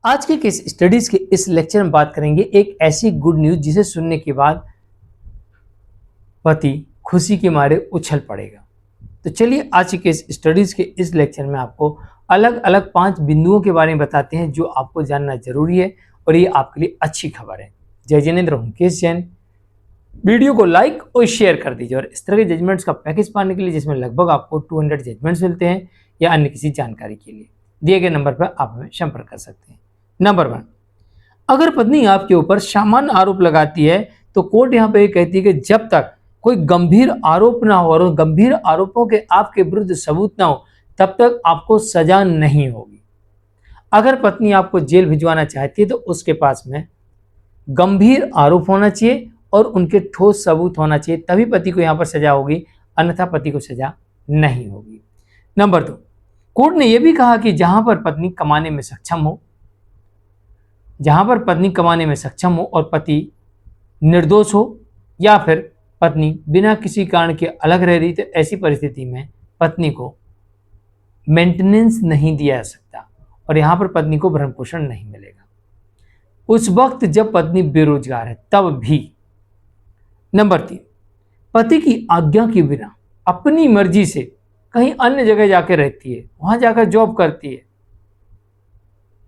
आज के case studies के इस लेक्चर में बात करेंगे एक ऐसी गुड न्यूज जिसे सुनने के बाद पति खुशी के मारे उछल पड़ेगा। तो चलिए आज के केस स्टडीज के इस लेक्चर में आपको अलग अलग 5 बिंदुओं के बारे में बताते हैं जो आपको जानना जरूरी है और ये आपके लिए अच्छी खबर है। जय जिनेंद्र हूं केस जैन। वीडियो को लाइक और शेयर कर दीजिए और इस तरह के जजमेंट्स का पैकेज पाने के लिए जिसमें लगभग आपको 200 जजमेंट्स मिलते हैं या अन्य किसी जानकारी के लिए दिए गए नंबर पर आप हमें संपर्क कर सकते हैं। नंबर 1, अगर पत्नी आपके ऊपर सामान्य आरोप लगाती है तो कोर्ट यहाँ पे कहती है कि जब तक कोई गंभीर आरोप ना हो और गंभीर आरोपों के आपके विरुद्ध सबूत ना हो तब तक आपको सजा नहीं होगी। अगर पत्नी आपको जेल भिजवाना चाहती है तो उसके पास में गंभीर आरोप होना चाहिए और उनके ठोस सबूत होना चाहिए, तभी पति को यहाँ पर सजा होगी, अन्यथा पति को सजा नहीं होगी। नंबर 2, कोर्ट ने यह भी कहा कि जहां पर पत्नी कमाने में सक्षम हो और पति निर्दोष हो या फिर पत्नी बिना किसी कारण के अलग रह रही, तो ऐसी परिस्थिति में पत्नी को मेंटेनेंस नहीं दिया जा सकता और यहां पर पत्नी को भरण पोषण नहीं मिलेगा उस वक्त जब पत्नी बेरोजगार है तब भी। नंबर 3, पति की आज्ञा के बिना अपनी मर्जी से कहीं अन्य जगह जाकर रहती है, वहां जाकर जॉब करती है,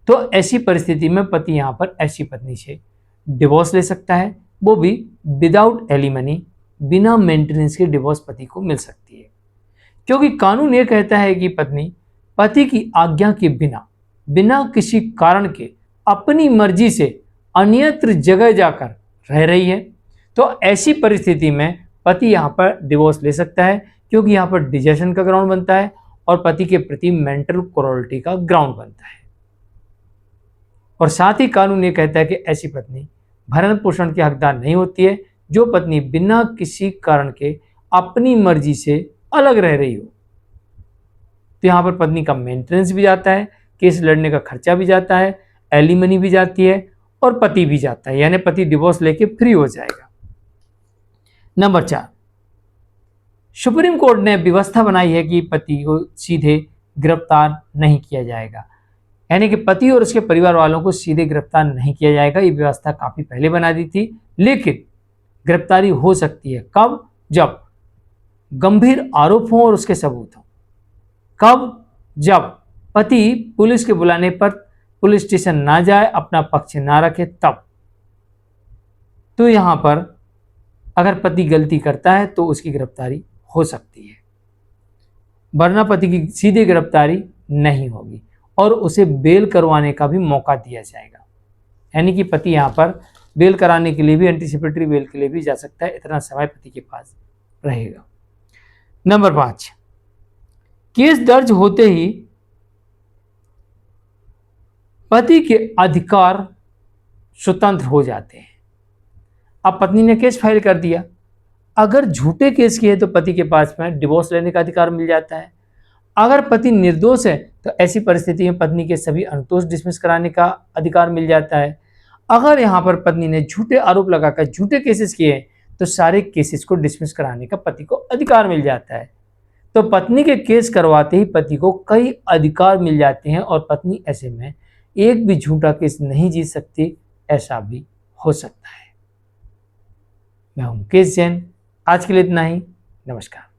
तो ऐसी परिस्थिति में पति यहां पर ऐसी पत्नी से डिवोर्स ले सकता है, वो भी विदाउट एलिमनी, बिना मेंटेनेंस के डिवोर्स पति को मिल सकती है। क्योंकि कानून ये कहता है कि पत्नी पति की आज्ञा के बिना किसी कारण के अपनी मर्जी से अन्यत्र जगह जाकर रह रही है, तो ऐसी परिस्थिति में पति यहां पर डिवोर्स ले सकता है, क्योंकि यहां पर डिजेशन का ग्राउंड बनता है और पति के प्रति मेंटल क्रूरल्टी का ग्राउंड बनता है। और साथ ही कानून ये कहता है कि ऐसी पत्नी भरण पोषण की हकदार नहीं होती है जो पत्नी बिना किसी कारण के अपनी मर्जी से अलग रह रही हो। तो यहां पर पत्नी का मेंटेनेंस भी जाता है, केस लड़ने का खर्चा भी जाता है, एलिमनी भी जाती है और पति भी जाता है, यानी पति डिवोर्स लेके फ्री हो जाएगा। नंबर 4, सुप्रीम कोर्ट ने व्यवस्था बनाई है कि पति को सीधे गिरफ्तार नहीं किया जाएगा, यानी कि पति और उसके परिवार वालों को सीधे गिरफ्तार नहीं किया जाएगा। ये व्यवस्था काफी पहले बना दी थी, लेकिन गिरफ्तारी हो सकती है कब? जब गंभीर आरोप हो और उसके सबूत हो। कब? जब पति पुलिस के बुलाने पर पुलिस स्टेशन ना जाए, अपना पक्ष ना रखे, तब। तो यहां पर अगर पति गलती करता है तो उसकी गिरफ्तारी हो सकती है, वरना पति की सीधे गिरफ्तारी नहीं होगी और उसे बेल करवाने का भी मौका दिया जाएगा। यानी कि पति यहां पर बेल कराने के लिए भी, एंटीसिपेटरी बेल के लिए भी जा सकता है, इतना समय पति के पास रहेगा। नंबर 5, केस दर्ज होते ही पति के अधिकार स्वतंत्र हो जाते हैं। अब पत्नी ने केस फाइल कर दिया, अगर झूठे केस किए तो पति के पास में डिवोर्स लेने का अधिकार मिल जाता है। अगर पति निर्दोष है तो ऐसी परिस्थिति में पत्नी के सभी अनुतोष डिसमिस कराने का अधिकार मिल जाता है। अगर यहाँ पर पत्नी ने झूठे आरोप लगाकर झूठे केसेस किए तो सारे केसेस को डिसमिस कराने का पति को अधिकार मिल जाता है। तो पत्नी के केस करवाते ही पति को कई अधिकार मिल जाते हैं और पत्नी ऐसे में एक भी झूठा केस नहीं जीत सकती, ऐसा भी हो सकता है। मैं हूं केस जैन, आज के लिए इतना ही। नमस्कार।